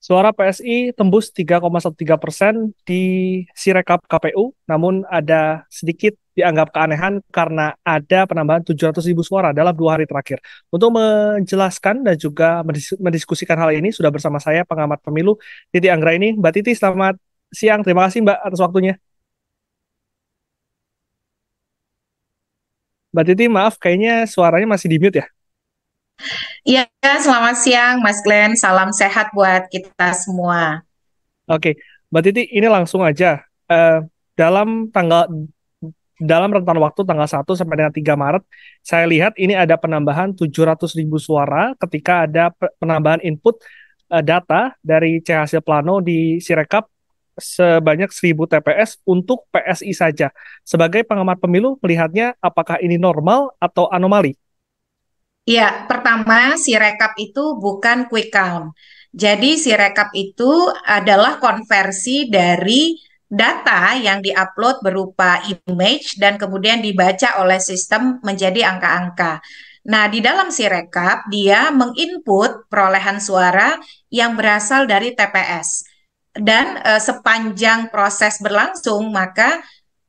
Suara PSI tembus 3,13% di Sirekap KPU, namun ada sedikit dianggap keanehan karena ada penambahan 700.000 suara dalam 2 hari terakhir. Untuk menjelaskan dan juga mendiskusikan hal ini, sudah bersama saya pengamat pemilu Titi Anggraini. Mbak Titi, selamat siang. Terima kasih Mbak atas waktunya. Mbak Titi, maaf, kayaknya suaranya masih di mute ya. Iya, selamat siang Mas Glenn. Salam sehat buat kita semua. Oke, Mbak Titi, ini langsung aja. Eh, dalam tanggal dalam rentan waktu tanggal 1 sampai dengan 3 Maret, saya lihat ini ada penambahan 700.000 suara ketika ada penambahan input data dari C hasil plano di Sirekap sebanyak 1.000 TPS untuk PSI saja. Sebagai pengamat pemilu, melihatnya apakah ini normal atau anomali? Ya, pertama, Sirekap itu bukan quick count. Jadi, Sirekap itu adalah konversi dari data yang diupload berupa image dan kemudian dibaca oleh sistem menjadi angka-angka. Nah, di dalam Sirekap, dia menginput perolehan suara yang berasal dari TPS. Dan sepanjang proses berlangsung, maka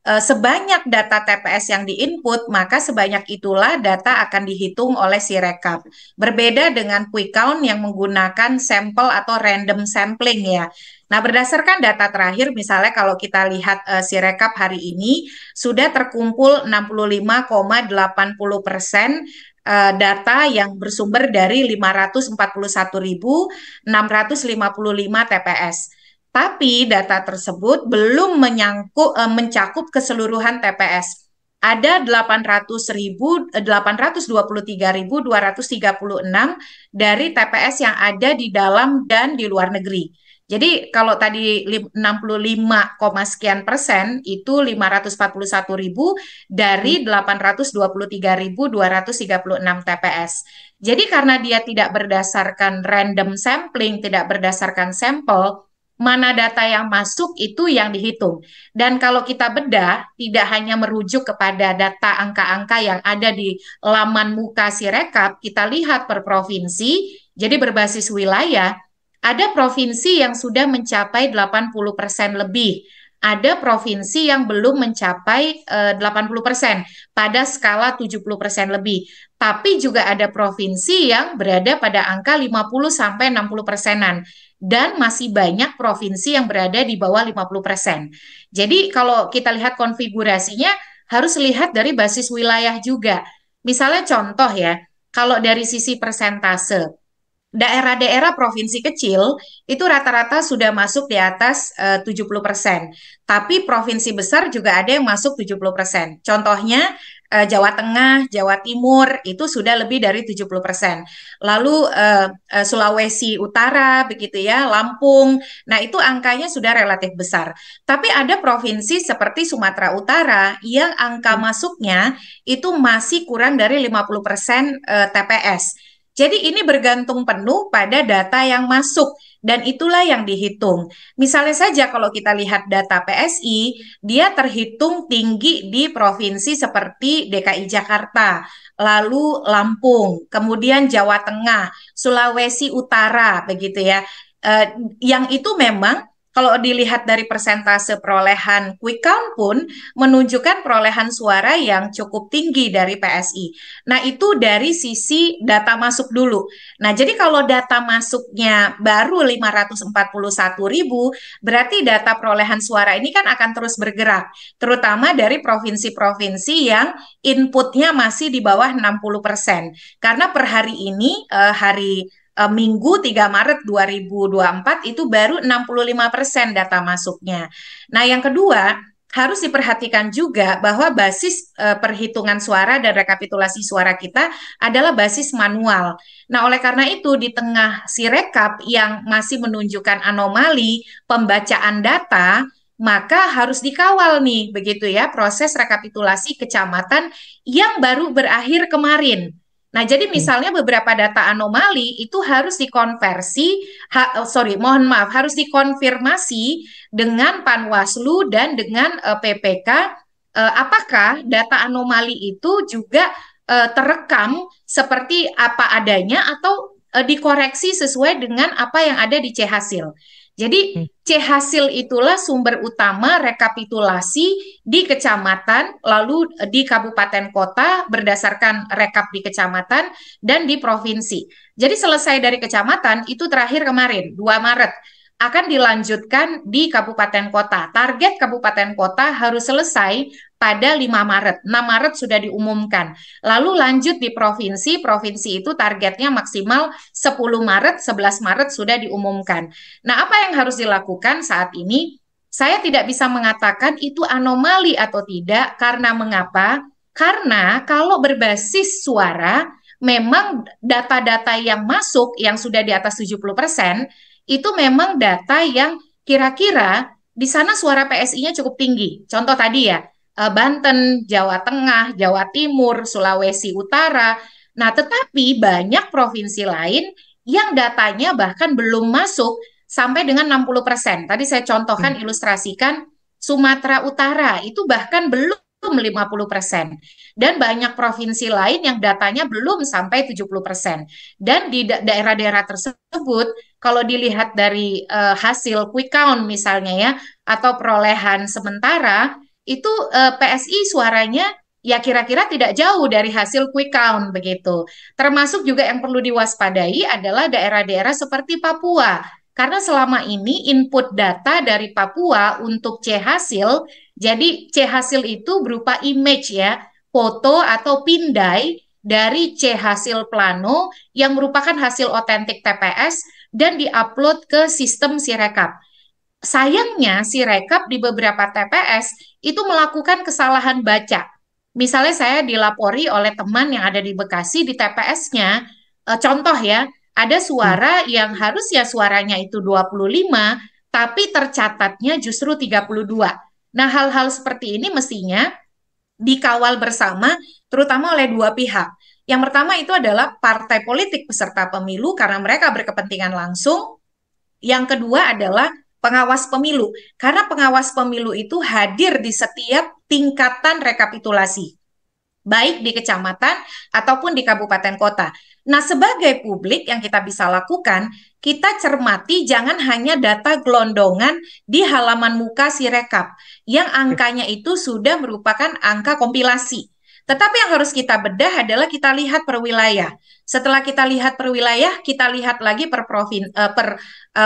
sebanyak data TPS yang diinput, maka sebanyak itulah data akan dihitung oleh Sirekap. Berbeda dengan quick count yang menggunakan sampel atau random sampling ya. Nah, berdasarkan data terakhir, misalnya kalau kita lihat Sirekap hari ini, sudah terkumpul 65,80% data yang bersumber dari 541.655 TPS. Tapi data tersebut belum mencakup keseluruhan TPS. Ada 823.236 dari TPS yang ada di dalam dan di luar negeri. Jadi kalau tadi 65, sekian persen itu 541.000 dari 823.236 TPS. Jadi karena dia tidak berdasarkan random sampling, tidak berdasarkan sampel, mana data yang masuk itu yang dihitung. Dan kalau kita bedah, tidak hanya merujuk kepada data angka-angka yang ada di laman muka Sirekap, kita lihat per provinsi, jadi berbasis wilayah, ada provinsi yang sudah mencapai 80% lebih. Ada provinsi yang belum mencapai 80% pada skala 70% lebih. Tapi juga ada provinsi yang berada pada angka 50 sampai 60 persenan dan masih banyak provinsi yang berada di bawah 50%. Jadi kalau kita lihat konfigurasinya harus lihat dari basis wilayah juga. Misalnya contoh ya, kalau dari sisi persentase, daerah-daerah provinsi kecil itu rata-rata sudah masuk di atas 70%. Tapi provinsi besar juga ada yang masuk 70%. Contohnya Jawa Tengah, Jawa Timur itu sudah lebih dari 70%. Lalu Sulawesi Utara begitu ya, Lampung. Nah, itu angkanya sudah relatif besar. Tapi ada provinsi seperti Sumatera Utara yang angka masuknya itu masih kurang dari 50% TPS. Jadi ini bergantung penuh pada data yang masuk dan itulah yang dihitung. Misalnya saja kalau kita lihat data PSI, dia terhitung tinggi di provinsi seperti DKI Jakarta, lalu Lampung, kemudian Jawa Tengah, Sulawesi Utara, begitu ya. Eh, yang itu memang kalau dilihat dari persentase perolehan quick count pun menunjukkan perolehan suara yang cukup tinggi dari PSI. Nah, itu dari sisi data masuk dulu. Nah, jadi kalau data masuknya baru 541.000, berarti data perolehan suara ini kan akan terus bergerak, terutama dari provinsi-provinsi yang inputnya masih di bawah 60%. Karena per hari ini, hari Minggu 3 Maret 2024 itu baru 65% data masuknya. Nah, yang kedua, harus diperhatikan juga bahwa basis perhitungan suara dan rekapitulasi suara kita adalah basis manual. Nah, oleh karena itu di tengah Sirekap yang masih menunjukkan anomali pembacaan data, maka harus dikawal nih begitu ya proses rekapitulasi kecamatan yang baru berakhir kemarin. Nah, jadi misalnya beberapa data anomali itu harus dikonversi, mohon maaf, harus dikonfirmasi dengan Panwaslu dan dengan PPK, apakah data anomali itu juga terekam seperti apa adanya atau dikoreksi sesuai dengan apa yang ada di C hasil. Jadi C hasil itulah sumber utama rekapitulasi di kecamatan, lalu di kabupaten kota berdasarkan rekap di kecamatan dan di provinsi. Jadi selesai dari kecamatan itu terakhir kemarin 2 Maret akan dilanjutkan di kabupaten kota. Target kabupaten kota harus selesai pada 5 Maret. 6 Maret sudah diumumkan. Lalu lanjut di provinsi, provinsi itu targetnya maksimal 10 Maret, 11 Maret sudah diumumkan. Nah, apa yang harus dilakukan saat ini? Saya tidak bisa mengatakan itu anomali atau tidak, karena mengapa? Karena kalau berbasis suara, memang data-data yang masuk yang sudah di atas 70%, itu memang data yang kira-kira di sana suara PSI-nya cukup tinggi. Contoh tadi ya, Banten, Jawa Tengah, Jawa Timur, Sulawesi Utara. Nah, tetapi banyak provinsi lain yang datanya bahkan belum masuk sampai dengan 60%. Tadi saya contohkan, ilustrasikan Sumatera Utara, itu bahkan belum 50%. Dan banyak provinsi lain yang datanya belum sampai 70%. Dan di daerah-daerah tersebut, kalau dilihat dari hasil quick count misalnya ya, atau perolehan sementara, itu PSI suaranya ya kira-kira tidak jauh dari hasil quick count begitu. Termasuk juga yang perlu diwaspadai adalah daerah-daerah seperti Papua. Karena selama ini input data dari Papua untuk C hasil, jadi C hasil itu berupa image ya, foto atau pindai dari C hasil plano yang merupakan hasil otentik TPS dan diupload ke sistem Sirekap. Sayangnya Sirekap di beberapa TPS itu melakukan kesalahan baca. Misalnya saya dilapori oleh teman yang ada di Bekasi di TPS-nya, contoh ya, ada suara yang harusnya suaranya itu 25, tapi tercatatnya justru 32. Nah, hal-hal seperti ini mestinya dikawal bersama, terutama oleh dua pihak. Yang pertama itu adalah partai politik peserta pemilu karena mereka berkepentingan langsung. Yang kedua adalah pengawas pemilu, karena pengawas pemilu itu hadir di setiap tingkatan rekapitulasi, baik di kecamatan ataupun di kabupaten kota. Nah, sebagai publik yang kita bisa lakukan, kita cermati jangan hanya data gelondongan di halaman muka Sirekap, yang angkanya itu sudah merupakan angka kompilasi. Tetapi yang harus kita bedah adalah kita lihat per wilayah. Setelah kita lihat per wilayah, kita lihat lagi per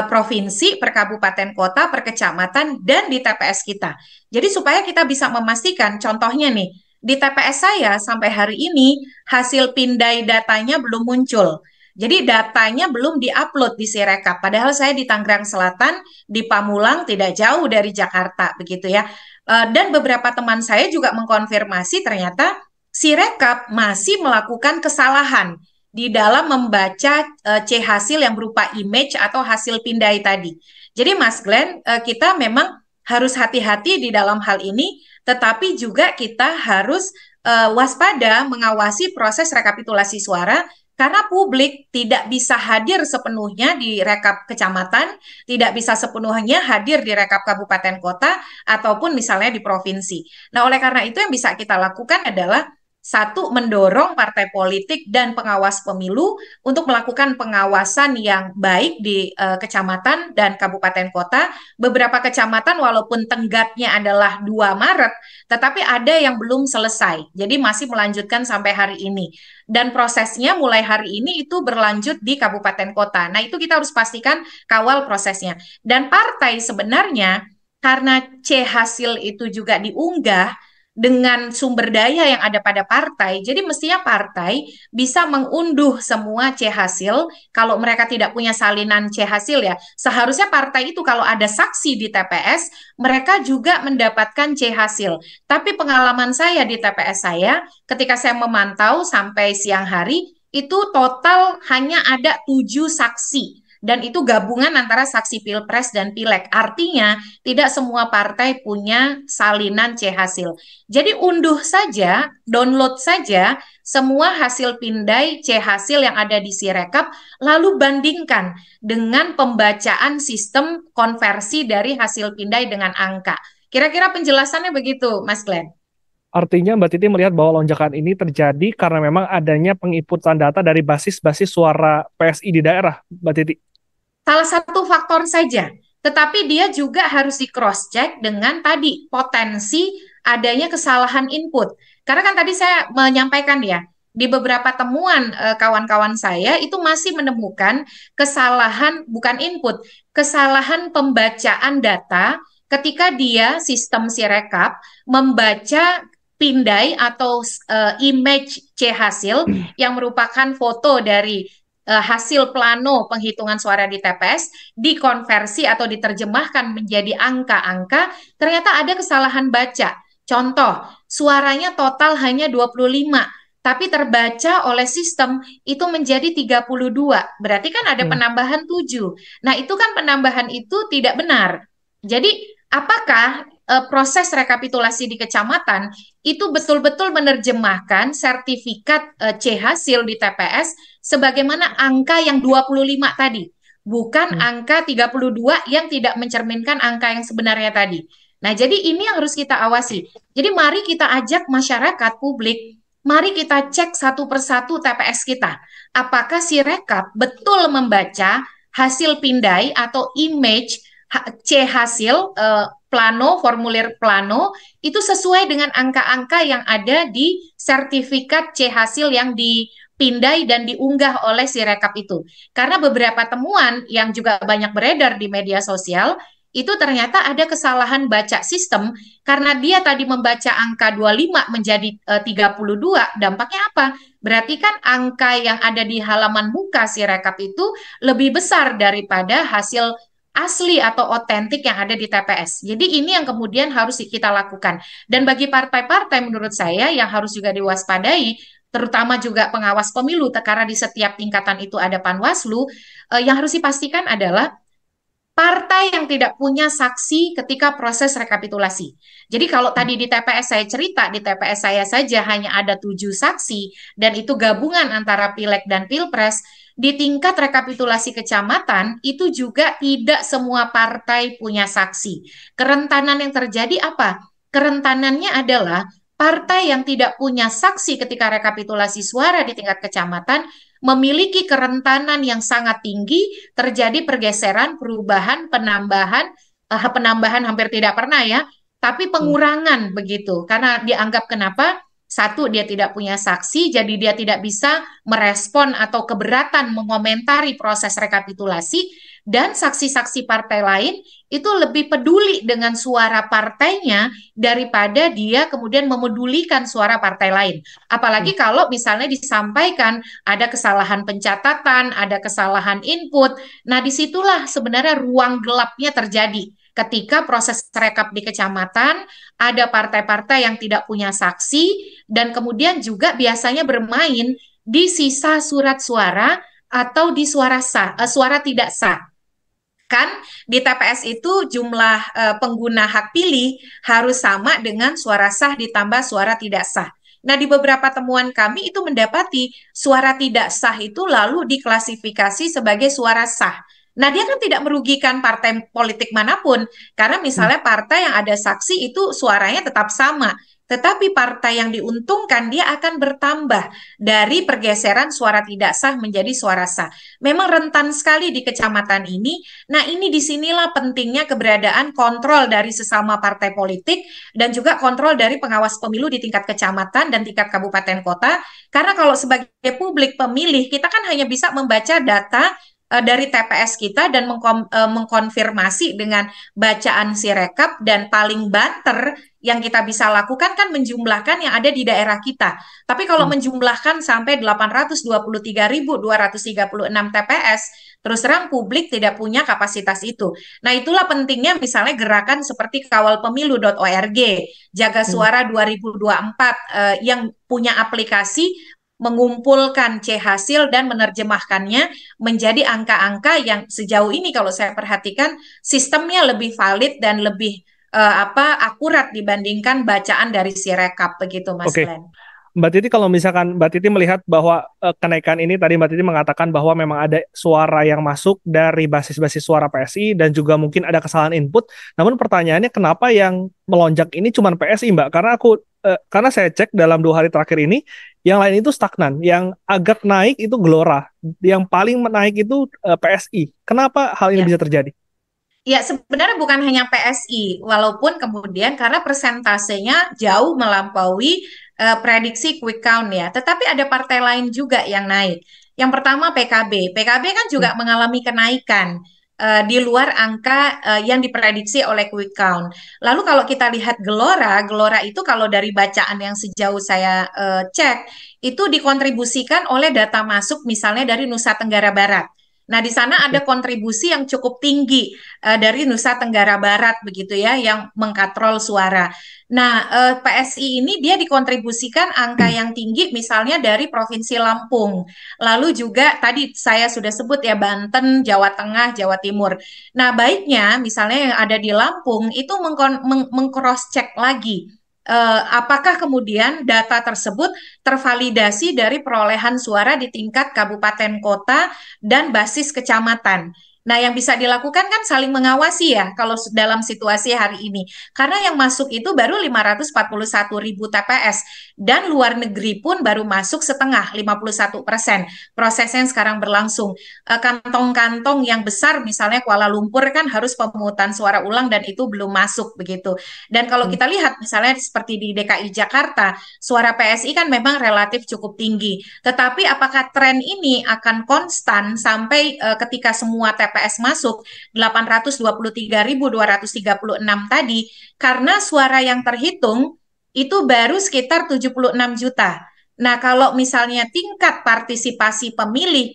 provinsi, per kabupaten kota, per kecamatan, dan di TPS kita. Jadi supaya kita bisa memastikan, contohnya nih, di TPS saya sampai hari ini hasil pindai datanya belum muncul. Jadi datanya belum diupload di Sirekap. Padahal saya di Tangerang Selatan, di Pamulang, tidak jauh dari Jakarta, begitu ya. Dan beberapa teman saya juga mengkonfirmasi ternyata Sirekap masih melakukan kesalahan di dalam membaca C hasil yang berupa image atau hasil pindai tadi. Jadi Mas Glenn, kita memang harus hati-hati di dalam hal ini, tetapi juga kita harus waspada mengawasi proses rekapitulasi suara karena publik tidak bisa hadir sepenuhnya di rekap kecamatan, tidak bisa sepenuhnya hadir di rekap kabupaten kota, ataupun misalnya di provinsi. Nah, oleh karena itu yang bisa kita lakukan adalah satu, mendorong partai politik dan pengawas pemilu untuk melakukan pengawasan yang baik di kecamatan dan kabupaten kota. Beberapa kecamatan walaupun tenggatnya adalah 2 Maret, tetapi ada yang belum selesai. Jadi masih melanjutkan sampai hari ini. Dan prosesnya mulai hari ini itu berlanjut di kabupaten kota. Nah, itu kita harus pastikan kawal prosesnya. Dan partai sebenarnya karena C hasil itu juga diunggah dengan sumber daya yang ada pada partai, jadi mestinya partai bisa mengunduh semua C hasil. Kalau mereka tidak punya salinan C hasil ya, seharusnya partai itu kalau ada saksi di TPS, mereka juga mendapatkan C hasil. Tapi pengalaman saya di TPS saya, ketika saya memantau sampai siang hari, itu total hanya ada 7 saksi. Dan itu gabungan antara saksi pilpres dan pileg. Artinya tidak semua partai punya salinan C hasil. Jadi unduh saja, download saja semua hasil pindai C hasil yang ada di Sirekap, lalu bandingkan dengan pembacaan sistem konversi dari hasil pindai dengan angka. Kira-kira penjelasannya begitu, Mas Glenn. Artinya Mbak Titi melihat bahwa lonjakan ini terjadi karena memang adanya penginputan data dari basis-basis suara PSI di daerah, Mbak Titi. Salah satu faktor saja, tetapi dia juga harus di cross check dengan tadi potensi adanya kesalahan input. Karena kan tadi saya menyampaikan ya, di beberapa temuan kawan-kawan saya itu masih menemukan kesalahan bukan input, kesalahan pembacaan data ketika dia sistem Sirekap membaca pindai atau image C hasil yang merupakan foto dari hasil plano penghitungan suara di TPS dikonversi atau diterjemahkan menjadi angka-angka, ternyata ada kesalahan baca. Contoh, suaranya total hanya 25, tapi terbaca oleh sistem itu menjadi 32. Berarti kan ada Hmm. penambahan 7. Nah, itu kan penambahan itu tidak benar. Jadi, apakah proses rekapitulasi di kecamatan itu betul-betul menerjemahkan sertifikat C hasil di TPS sebagaimana angka yang 25 tadi, bukan Hmm. angka 32 yang tidak mencerminkan angka yang sebenarnya tadi. Nah, jadi ini yang harus kita awasi. Jadi mari kita ajak masyarakat publik, mari kita cek satu persatu TPS kita. Apakah si rekap betul membaca hasil pindai atau image C hasil plano, formulir plano itu sesuai dengan angka-angka yang ada di sertifikat C hasil yang dipindai dan diunggah oleh si rekap itu. Karena beberapa temuan yang juga banyak beredar di media sosial itu ternyata ada kesalahan baca sistem karena dia tadi membaca angka 25 menjadi 32, dampaknya apa? Berarti kan angka yang ada di halaman muka si rekap itu lebih besar daripada hasil asli atau otentik yang ada di TPS. Jadi ini yang kemudian harus kita lakukan. Dan bagi partai-partai menurut saya yang harus juga diwaspadai, terutama juga pengawas pemilu, karena di setiap tingkatan itu ada Panwaslu, yang harus dipastikan adalah partai yang tidak punya saksi ketika proses rekapitulasi. Jadi kalau tadi di TPS saya cerita, di TPS saya saja hanya ada 7 saksi, dan itu gabungan antara Pileg dan Pilpres, di tingkat rekapitulasi kecamatan, itu juga tidak semua partai punya saksi. Kerentanan yang terjadi apa? Kerentanannya adalah partai yang tidak punya saksi ketika rekapitulasi suara di tingkat kecamatan memiliki kerentanan yang sangat tinggi terjadi pergeseran, perubahan, penambahan hampir tidak pernah ya, tapi Hmm. pengurangan begitu. Karena dianggap kenapa? Satu, dia tidak punya saksi, jadi dia tidak bisa merespon atau keberatan mengomentari proses rekapitulasi, dan saksi-saksi partai lain itu lebih peduli dengan suara partainya daripada dia kemudian memedulikan suara partai lain. Hmm. Apalagi kalau misalnya disampaikan ada kesalahan pencatatan, ada kesalahan input. Nah, disitulah sebenarnya ruang gelapnya terjadi. Ketika proses rekap di kecamatan, ada partai-partai yang tidak punya saksi, dan kemudian juga biasanya bermain di sisa surat suara atau di suara sah, suara tidak sah. Kan di TPS itu jumlah pengguna hak pilih harus sama dengan suara sah ditambah suara tidak sah. Nah, di beberapa temuan kami itu mendapati suara tidak sah itu lalu diklasifikasi sebagai suara sah. Nah, dia kan tidak merugikan partai politik manapun, karena Hmm. misalnya partai yang ada saksi itu suaranya tetap sama. Tetapi partai yang diuntungkan dia akan bertambah dari pergeseran suara tidak sah menjadi suara sah. Memang rentan sekali di kecamatan ini. Nah, ini disinilah pentingnya keberadaan kontrol dari sesama partai politik dan juga kontrol dari pengawas pemilu di tingkat kecamatan dan tingkat kabupaten kota. Karena kalau sebagai publik pemilih, kita kan hanya bisa membaca data dari TPS kita dan mengkonfirmasi dengan bacaan Sirekap, dan paling banter yang kita bisa lakukan kan menjumlahkan yang ada di daerah kita. Tapi kalau Hmm. menjumlahkan sampai 823.236 TPS, terus terang publik tidak punya kapasitas itu. Nah, itulah pentingnya misalnya gerakan seperti kawalpemilu.org, Jaga Hmm. Suara 2024, yang punya aplikasi mengumpulkan C hasil dan menerjemahkannya menjadi angka-angka yang sejauh ini kalau saya perhatikan sistemnya lebih valid dan lebih akurat dibandingkan bacaan dari Sirekap begitu Mas Oke, Glenn. Mbak Titi, kalau misalkan Mbak Titi melihat bahwa kenaikan ini tadi Mbak Titi mengatakan bahwa memang ada suara yang masuk dari basis-basis suara PSI dan juga mungkin ada kesalahan input. Namun pertanyaannya kenapa yang melonjak ini cuma PSI, Mbak? Karena aku karena saya cek dalam 2 hari terakhir ini, yang lain itu stagnan. Yang agak naik itu Gelora, yang paling naik itu PSI. Kenapa hal ini Ya. bisa terjadi? Ya, sebenarnya bukan hanya PSI, walaupun kemudian karena persentasenya jauh melampaui prediksi quick count ya, tetapi ada partai lain juga yang naik. Yang pertama PKB. PKB kan juga Hmm. mengalami kenaikan di luar angka yang diprediksi oleh quick count. Lalu kalau kita lihat Gelora, Gelora itu kalau dari bacaan yang sejauh saya cek, itu dikontribusikan oleh data masuk misalnya dari Nusa Tenggara Barat. Nah, di sana ada Oke. kontribusi yang cukup tinggi dari Nusa Tenggara Barat begitu ya yang mengkatrol suara. Nah, PSI ini dia dikontribusikan angka yang tinggi misalnya dari Provinsi Lampung. Lalu juga tadi saya sudah sebut ya Banten, Jawa Tengah, Jawa Timur. Nah, baiknya misalnya yang ada di Lampung itu mengcross check lagi apakah kemudian data tersebut tervalidasi dari perolehan suara di tingkat kabupaten kota dan basis kecamatan. Nah, yang bisa dilakukan kan saling mengawasi ya kalau dalam situasi hari ini. Karena yang masuk itu baru 541.000 TPS dan luar negeri pun baru masuk setengah, 51%. Prosesnya sekarang berlangsung. Kantong-kantong yang besar misalnya Kuala Lumpur kan harus pemungutan suara ulang dan itu belum masuk begitu. Dan kalau Hmm. kita lihat misalnya seperti di DKI Jakarta, suara PSI kan memang relatif cukup tinggi. Tetapi apakah tren ini akan konstan sampai ketika semua TPS masuk 823.236 tadi? Karena suara yang terhitung itu baru sekitar 76 juta. Nah, kalau misalnya tingkat partisipasi pemilih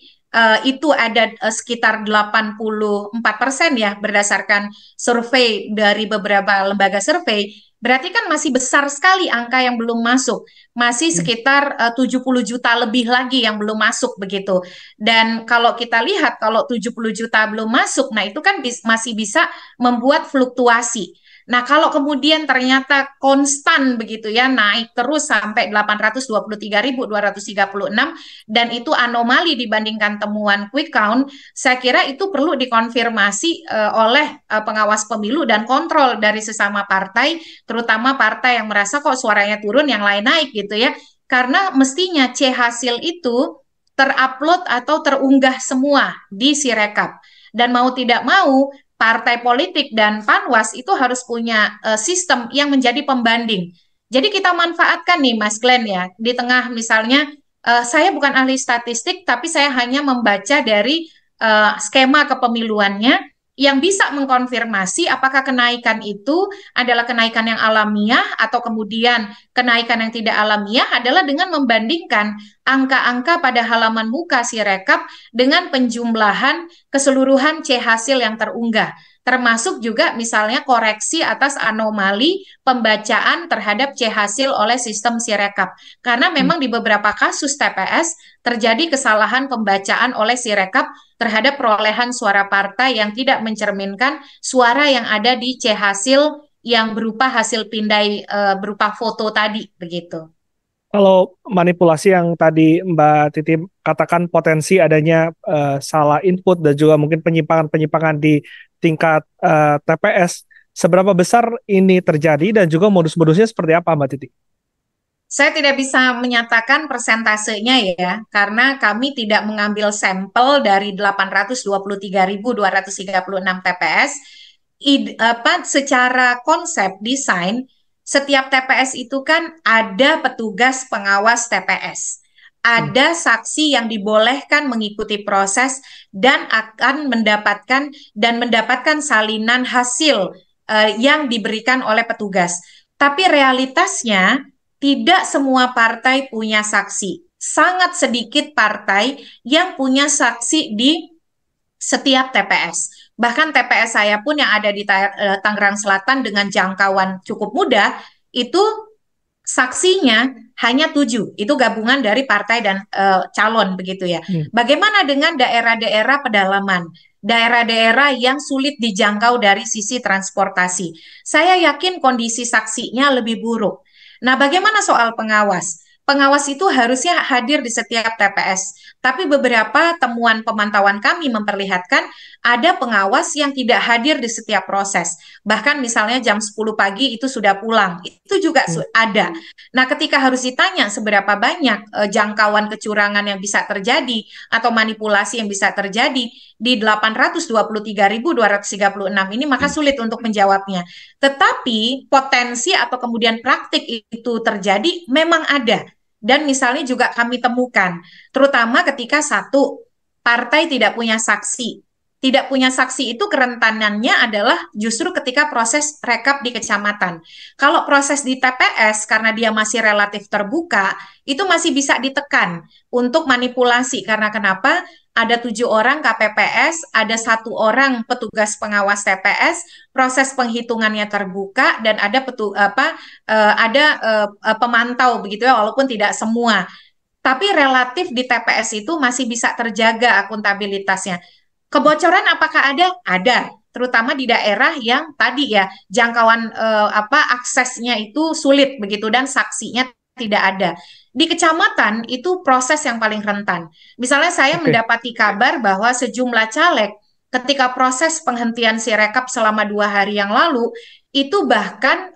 itu ada sekitar 84% ya berdasarkan survei dari beberapa lembaga survei, berarti kan masih besar sekali angka yang belum masuk. Masih Hmm. sekitar 70 juta lebih lagi yang belum masuk begitu. Dan kalau kita lihat kalau 70 juta belum masuk, nah itu kan masih bisa membuat fluktuasi. Nah, kalau kemudian ternyata konstan begitu ya, naik terus sampai 823.236 dan itu anomali dibandingkan temuan quick count, saya kira itu perlu dikonfirmasi oleh pengawas pemilu dan kontrol dari sesama partai, terutama partai yang merasa kok suaranya turun, yang lain naik gitu ya. Karena mestinya C hasil itu terupload atau terunggah semua di Sirekap. Dan mau tidak mau, partai politik dan Panwas itu harus punya sistem yang menjadi pembanding. Jadi kita manfaatkan nih Mas Glenn ya, di tengah misalnya saya bukan ahli statistik, tapi saya hanya membaca dari skema kepemiluannya yang bisa mengkonfirmasi apakah kenaikan itu adalah kenaikan yang alamiah atau kemudian kenaikan yang tidak alamiah adalah dengan membandingkan angka-angka pada halaman muka Sirekap dengan penjumlahan keseluruhan C hasil yang terunggah, termasuk juga misalnya koreksi atas anomali pembacaan terhadap C hasil oleh sistem Sirekap. Karena Hmm. memang di beberapa kasus TPS terjadi kesalahan pembacaan oleh Sirekap terhadap perolehan suara partai yang tidak mencerminkan suara yang ada di C hasil yang berupa hasil pindai berupa foto tadi begitu. Kalau manipulasi yang tadi Mbak Titi katakan potensi adanya salah input dan juga mungkin penyimpangan-penyimpangan di tingkat TPS, seberapa besar ini terjadi dan juga modus-modusnya seperti apa, Mbak Titi? Saya tidak bisa menyatakan persentasenya ya, karena kami tidak mengambil sampel dari 823.236 TPS. Secara konsep desain, setiap TPS itu kan ada petugas pengawas TPS. Hmm. Ada saksi yang dibolehkan mengikuti proses dan akan mendapatkan salinan hasil yang diberikan oleh petugas. Tapi realitasnya tidak semua partai punya saksi. Sangat sedikit partai yang punya saksi di setiap TPS. Bahkan TPS saya pun yang ada di Tangerang Selatan dengan jangkauan cukup mudah, itu saksinya hanya 7. Itu gabungan dari partai dan calon begitu ya. Hmm. Bagaimana dengan daerah-daerah pedalaman? Daerah-daerah yang sulit dijangkau dari sisi transportasi. Saya yakin kondisi saksinya lebih buruk. Nah, bagaimana soal pengawas? pengawas itu harusnya hadir di setiap TPS. Tapi beberapa temuan pemantauan kami memperlihatkan ada pengawas yang tidak hadir di setiap proses. Bahkan misalnya jam 10 pagi itu sudah pulang. Itu juga Hmm. ada. Nah, ketika harus ditanya seberapa banyak jangkauan kecurangan yang bisa terjadi atau manipulasi yang bisa terjadi di 823.236 ini, maka sulit untuk menjawabnya. Tetapi potensi atau kemudian praktik itu terjadi memang ada. Dan misalnya juga kami temukan, terutama ketika satu, partai tidak punya saksi. Tidak punya saksi itu kerentanannya adalah justru ketika proses rekap di kecamatan. Kalau proses di TPS, karena dia masih relatif terbuka, itu masih bisa ditekan untuk manipulasi. Karena kenapa? Ada 7 orang KPPS, ada 1 orang petugas pengawas TPS, proses penghitungannya terbuka dan ada pemantau begitu ya, walaupun tidak semua. Tapi relatif di TPS itu masih bisa terjaga akuntabilitasnya. Kebocoran apakah ada? Ada, terutama di daerah yang tadi ya jangkauan aksesnya itu sulit begitu dan saksinya tidak ada. Di kecamatan itu proses yang paling rentan. Misalnya saya Oke. mendapati kabar bahwa sejumlah caleg ketika proses penghentian sirekap selama 2 hari yang lalu itu bahkan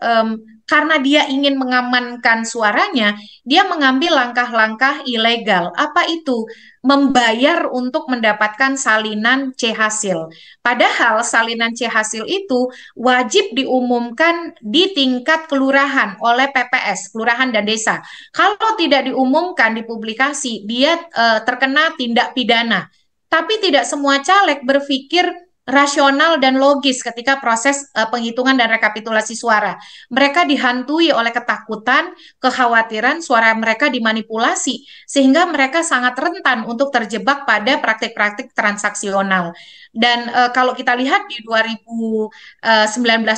karena dia ingin mengamankan suaranya, dia mengambil langkah-langkah ilegal. Apa itu? Membayar untuk mendapatkan salinan C hasil. Padahal salinan C hasil itu wajib diumumkan di tingkat kelurahan oleh PPS, kelurahan dan desa. Kalau tidak diumumkan di publikasi, dia terkena tindak pidana. Tapi tidak semua caleg berpikir rasional dan logis ketika proses penghitungan dan rekapitulasi suara. Mereka dihantui oleh ketakutan, kekhawatiran suara mereka dimanipulasi, sehingga mereka sangat rentan untuk terjebak pada praktik-praktik transaksional. Dan kalau kita lihat di 2019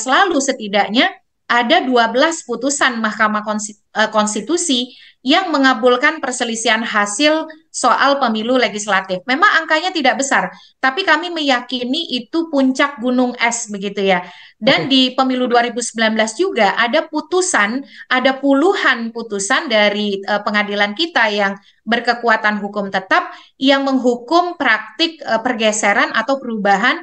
lalu setidaknya ada 12 putusan Mahkamah Konstitusi yang mengabulkan perselisihan hasil soal pemilu legislatif. Memang angkanya tidak besar, tapi kami meyakini itu puncak gunung es begitu ya. Dan Oke. di pemilu 2019 juga ada putusan, ada puluhan putusan dari pengadilan kita yang berkekuatan hukum tetap yang menghukum praktik pergeseran atau perubahan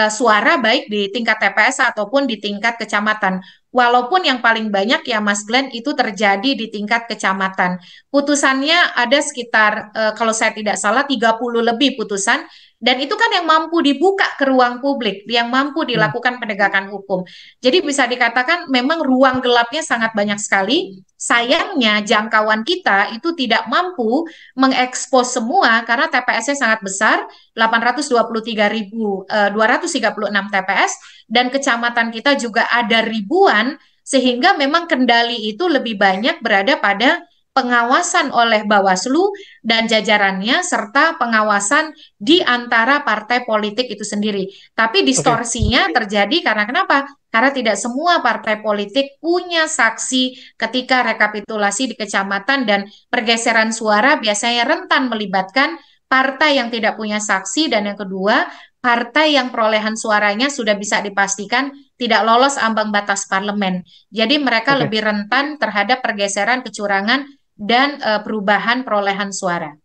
suara baik di tingkat TPS ataupun di tingkat kecamatan. Walaupun yang paling banyak ya Mas Glenn itu terjadi di tingkat kecamatan. Putusannya ada sekitar kalau saya tidak salah 30 lebih putusan dan itu kan yang mampu dibuka ke ruang publik, yang mampu Hmm. dilakukan penegakan hukum. Jadi bisa dikatakan memang ruang gelapnya sangat banyak sekali. Sayangnya jangkauan kita itu tidak mampu mengekspos semua karena TPS-nya sangat besar, 823.236 TPS dan kecamatan kita juga ada ribuan sehingga memang kendali itu lebih banyak berada pada pengawasan oleh Bawaslu dan jajarannya serta pengawasan di antara partai politik itu sendiri. Tapi Oke. distorsinya terjadi karena kenapa? Karena tidak semua partai politik punya saksi ketika rekapitulasi di kecamatan dan pergeseran suara biasanya rentan melibatkan partai yang tidak punya saksi dan yang kedua partai yang perolehan suaranya sudah bisa dipastikan tidak lolos ambang batas parlemen. Jadi mereka Oke. lebih rentan terhadap pergeseran kecurangan dan perubahan perolehan suara.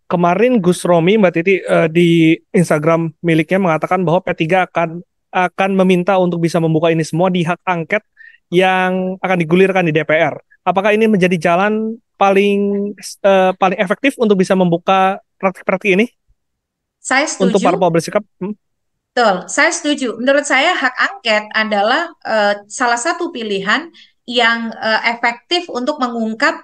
Kemarin Gus Romi, Mbak Titi, di Instagram miliknya mengatakan bahwa P3 akan meminta untuk bisa membuka ini semua di hak angket yang akan digulirkan di DPR. Apakah ini menjadi jalan paling efektif untuk bisa membuka praktik-praktik ini Saya untuk para setuju. bersikap? Hmm. Betul, saya setuju. Menurut saya hak angket adalah salah satu pilihan yang efektif untuk mengungkap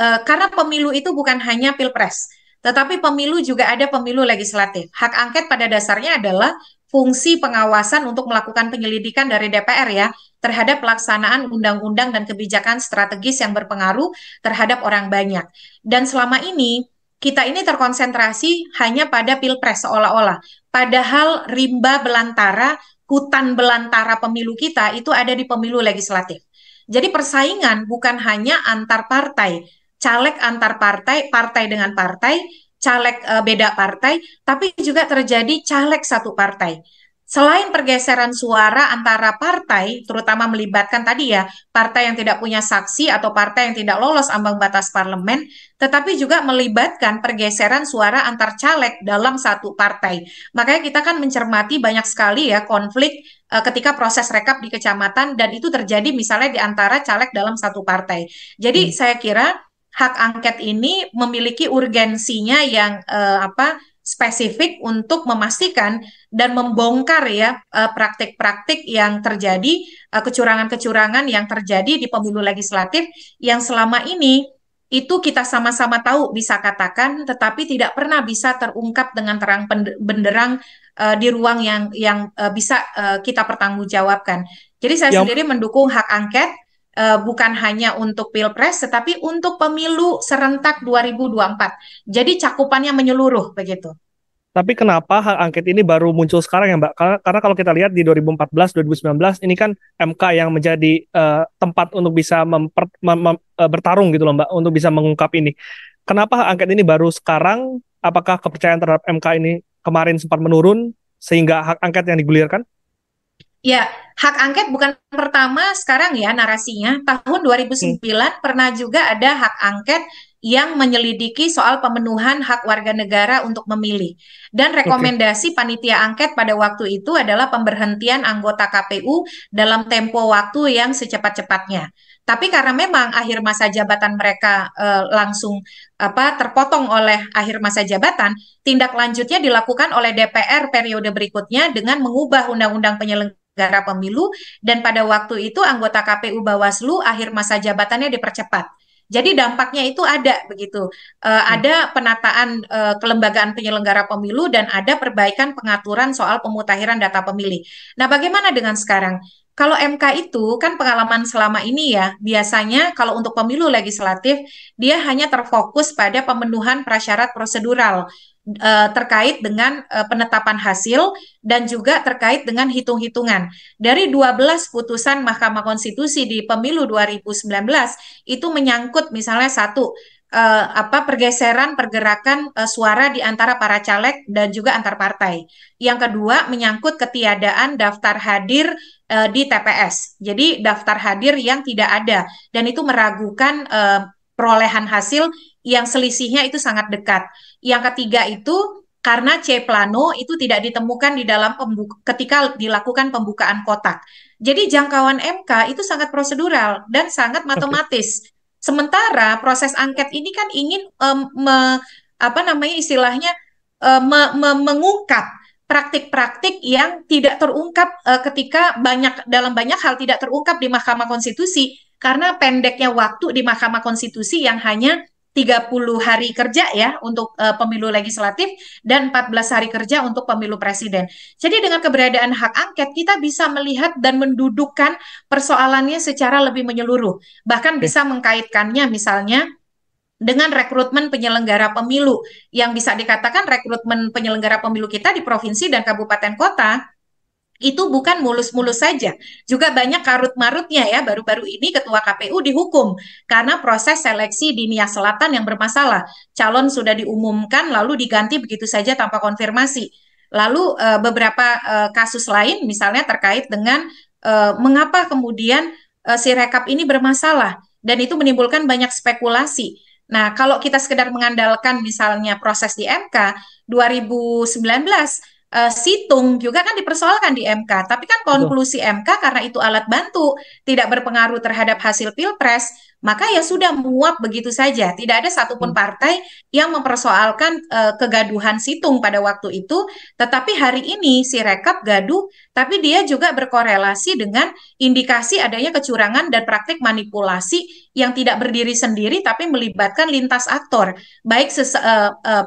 karena pemilu itu bukan hanya pilpres, tetapi pemilu juga ada pemilu legislatif. Hak angket pada dasarnya adalah fungsi pengawasan untuk melakukan penyelidikan dari DPR ya terhadap pelaksanaan undang-undang dan kebijakan strategis yang berpengaruh terhadap orang banyak. Dan selama ini kita ini terkonsentrasi hanya pada pilpres seolah-olah. Padahal rimba belantara, hutan belantara pemilu kita itu ada di pemilu legislatif. Jadi persaingan bukan hanya antar partai, caleg antar partai, partai dengan partai, caleg beda partai, tapi juga terjadi caleg satu partai. selain pergeseran suara antara partai, terutama melibatkan tadi ya, partai yang tidak punya saksi atau partai yang tidak lolos ambang batas parlemen, tetapi juga melibatkan pergeseran suara antar caleg dalam satu partai. Makanya kita kan mencermati banyak sekali ya konflik ketika proses rekap di kecamatan dan itu terjadi misalnya di antara caleg dalam satu partai. Jadi Hmm. saya kira hak angket ini memiliki urgensinya yang spesifik untuk memastikan dan membongkar ya praktik-praktik yang terjadi, kecurangan-kecurangan yang terjadi di pemilu legislatif yang selama ini itu kita sama-sama tahu bisa katakan, tetapi tidak pernah bisa terungkap dengan terang benderang di ruang yang bisa kita pertanggungjawabkan. Jadi saya Yang sendiri mendukung hak angket bukan hanya untuk Pilpres, tetapi untuk pemilu serentak 2024. Jadi cakupannya menyeluruh begitu. Tapi kenapa hak angket ini baru muncul sekarang ya Mbak? Karena kalau kita lihat di 2014, 2019 ini kan MK yang menjadi tempat untuk bisa bertarung gitu loh Mbak, untuk bisa mengungkap ini. Kenapa hak angket ini baru sekarang? Apakah kepercayaan terhadap MK ini kemarin sempat menurun sehingga hak angket yang digulirkan? Ya, hak angket bukan pertama sekarang ya narasinya. Tahun Hmm, 2009 pernah juga ada hak angket yang menyelidiki soal pemenuhan hak warga negara untuk memilih. Dan oke. rekomendasi panitia angket pada waktu itu adalah pemberhentian anggota KPU dalam tempo waktu yang secepat-cepatnya. Tapi karena memang akhir masa jabatan mereka langsung terpotong oleh akhir masa jabatan, tindak lanjutnya dilakukan oleh DPR periode berikutnya dengan mengubah Undang-Undang Penyelenggara Pemilu dan pada waktu itu anggota KPU Bawaslu akhir masa jabatannya dipercepat. Jadi dampaknya itu ada begitu. Hmm. Ada penataan kelembagaan penyelenggara pemilu dan ada perbaikan pengaturan soal pemutakhiran data pemilih. Nah, bagaimana dengan sekarang? Kalau MK itu kan pengalaman selama ini ya, biasanya kalau untuk pemilu legislatif dia hanya terfokus pada pemenuhan prasyarat prosedural terkait dengan penetapan hasil dan juga terkait dengan hitung-hitungan. Dari 12 putusan Mahkamah Konstitusi di pemilu 2019 itu menyangkut misalnya satu pergeseran pergerakan suara di antara para caleg dan juga antar partai. Yang kedua menyangkut ketiadaan daftar hadir di TPS. Jadi daftar hadir yang tidak ada dan itu meragukan perolehan hasil yang selisihnya itu sangat dekat. Yang ketiga itu karena C plano itu tidak ditemukan di dalam ketika dilakukan pembukaan kotak. Jadi jangkauan MK itu sangat prosedural dan sangat Oke. matematis. Sementara proses angket ini kan ingin apa namanya istilahnya mengungkap praktik-praktik yang tidak terungkap ketika dalam banyak hal tidak terungkap di Mahkamah Konstitusi karena pendeknya waktu di Mahkamah Konstitusi yang hanya 30 hari kerja ya untuk pemilu legislatif dan 14 hari kerja untuk pemilu presiden. Jadi dengan keberadaan hak angket kita bisa melihat dan mendudukkan persoalannya secara lebih menyeluruh. Bahkan Oke. bisa mengkaitkannya misalnya dengan rekrutmen penyelenggara pemilu yang bisa dikatakan rekrutmen penyelenggara pemilu kita di provinsi dan kabupaten kota itu bukan mulus-mulus saja. Juga banyak karut-marutnya ya. Baru-baru ini Ketua KPU dihukum karena proses seleksi di Nias Selatan yang bermasalah. Calon sudah diumumkan lalu diganti begitu saja tanpa konfirmasi. Lalu beberapa kasus lain misalnya terkait dengan mengapa kemudian si rekap ini bermasalah dan itu menimbulkan banyak spekulasi. Nah, kalau kita sekedar mengandalkan misalnya proses di MK 2019 situng juga kan dipersoalkan di MK, tapi kan Betul. konklusi MK karena itu alat bantu, tidak berpengaruh terhadap hasil Pilpres, maka ya sudah menguap begitu saja. Tidak ada satupun Hmm. partai yang mempersoalkan kegaduhan situng pada waktu itu, tetapi hari ini si rekap gaduh, tapi dia juga berkorelasi dengan indikasi adanya kecurangan dan praktik manipulasi yang tidak berdiri sendiri, tapi melibatkan lintas aktor, baik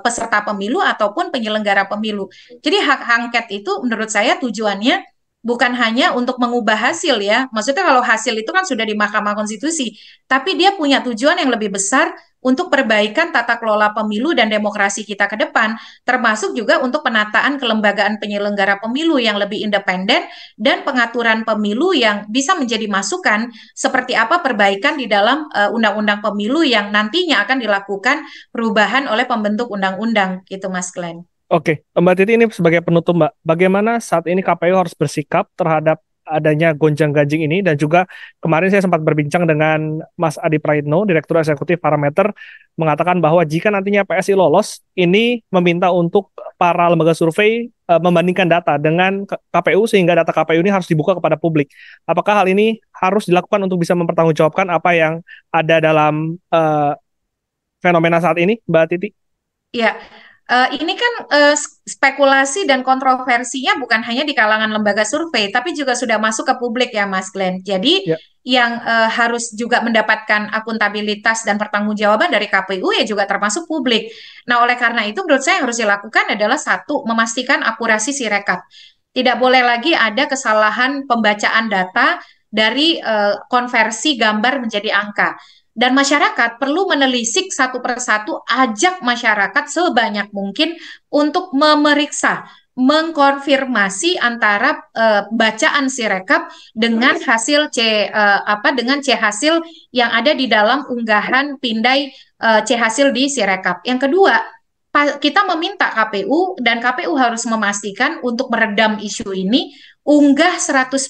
peserta pemilu ataupun penyelenggara pemilu. Jadi hak angket itu menurut saya tujuannya bukan hanya untuk mengubah hasil ya. Maksudnya kalau hasil itu kan sudah di Mahkamah Konstitusi, tapi dia punya tujuan yang lebih besar untuk perbaikan tata kelola pemilu dan demokrasi kita ke depan, termasuk juga untuk penataan kelembagaan penyelenggara pemilu yang lebih independen dan pengaturan pemilu yang bisa menjadi masukan seperti apa perbaikan di dalam undang-undang pemilu yang nantinya akan dilakukan perubahan oleh pembentuk undang-undang gitu Mas Glenn. Oke, Mbak Titi ini sebagai penutup Mbak, bagaimana saat ini KPU harus bersikap terhadap adanya gonjang-ganjing ini dan juga kemarin saya sempat berbincang dengan Mas Adi Praitno, Direktur Eksekutif Parameter, mengatakan bahwa jika nantinya PSI lolos, ini meminta untuk para lembaga survei membandingkan data dengan KPU sehingga data KPU ini harus dibuka kepada publik. Apakah hal ini harus dilakukan untuk bisa mempertanggungjawabkan apa yang ada dalam fenomena saat ini, Mbak Titi? Ya, ini kan spekulasi dan kontroversinya bukan hanya di kalangan lembaga survei, tapi juga sudah masuk ke publik ya, Mas Glenn. Jadi Ya, yang harus juga mendapatkan akuntabilitas dan pertanggungjawaban dari KPU ya juga termasuk publik. Nah, oleh karena itu menurut saya yang harus dilakukan adalah satu, memastikan akurasi Sirekap. Tidak boleh lagi ada kesalahan pembacaan data dari konversi gambar menjadi angka. Dan masyarakat perlu menelisik satu persatu, ajak masyarakat sebanyak mungkin untuk memeriksa, mengkonfirmasi antara bacaan Sirekap dengan hasil dengan C hasil yang ada di dalam unggahan pindai C hasil di Sirekap. Yang kedua, kita meminta KPU dan KPU harus memastikan untuk meredam isu ini unggah 100%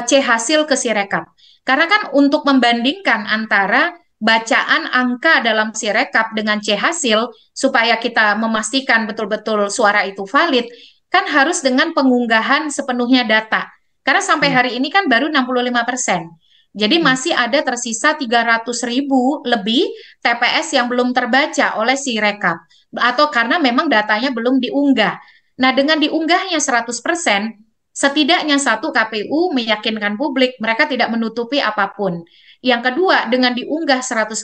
C hasil ke Sirekap. Karena kan untuk membandingkan antara bacaan angka dalam Sirekap dengan C hasil supaya kita memastikan betul-betul suara itu valid, kan harus dengan pengunggahan sepenuhnya data. Karena sampai hmm, hari ini kan baru 65%. Jadi hmm, masih ada tersisa 300.000 lebih TPS yang belum terbaca oleh Sirekap. Atau karena memang datanya belum diunggah. Nah, dengan diunggahnya 100%, setidaknya satu KPU meyakinkan publik mereka tidak menutupi apapun. Yang kedua, dengan diunggah 100%,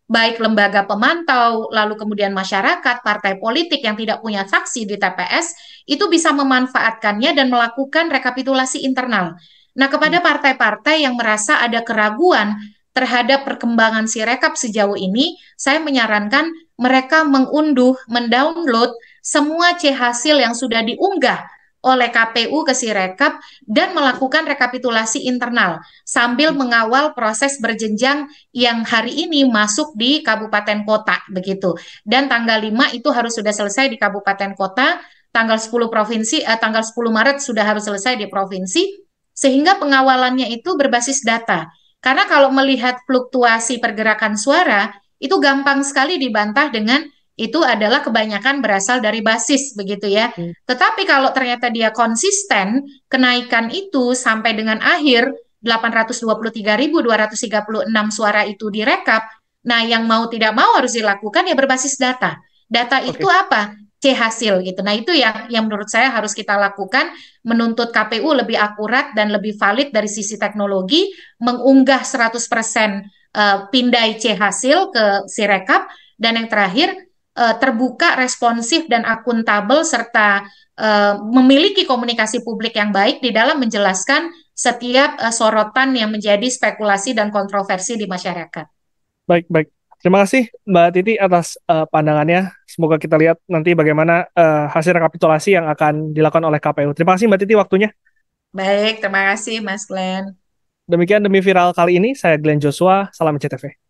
baik lembaga pemantau, lalu kemudian masyarakat, partai politik yang tidak punya saksi di TPS, itu bisa memanfaatkannya dan melakukan rekapitulasi internal. Nah, hmm. kepada partai-partai yang merasa ada keraguan terhadap perkembangan Sirekap sejauh ini, saya menyarankan mereka mengunduh, mendownload semua C hasil yang sudah diunggah oleh KPU ke Sirekap dan melakukan rekapitulasi internal sambil mengawal proses berjenjang yang hari ini masuk di kabupaten kota begitu. Dan tanggal 5 itu harus sudah selesai di kabupaten kota, tanggal 10 tanggal 10 Maret sudah harus selesai di provinsi sehingga pengawalannya itu berbasis data. Karena kalau melihat fluktuasi pergerakan suara itu gampang sekali dibantah dengan itu adalah kebanyakan berasal dari basis begitu ya. Hmm. Tetapi kalau ternyata dia konsisten, kenaikan itu sampai dengan akhir 823.236 suara itu direkap. Nah, yang mau tidak mau harus dilakukan ya berbasis data. Data itu Oke, apa? C hasil gitu. Nah, itu yang menurut saya harus kita lakukan, menuntut KPU lebih akurat dan lebih valid dari sisi teknologi, mengunggah 100% pindai C hasil ke Sirekap, dan yang terakhir terbuka, responsif, dan akuntabel, serta memiliki komunikasi publik yang baik di dalam menjelaskan setiap sorotan yang menjadi spekulasi dan kontroversi di masyarakat. baik, baik. Terima kasih Mbak Titi atas pandangannya. Semoga kita lihat nanti bagaimana hasil rekapitulasi yang akan dilakukan oleh KPU. Terima kasih Mbak Titi waktunya. Baik, terima kasih Mas Glenn. Demikian demi viral kali ini, saya Glenn Joshua, salam CTV.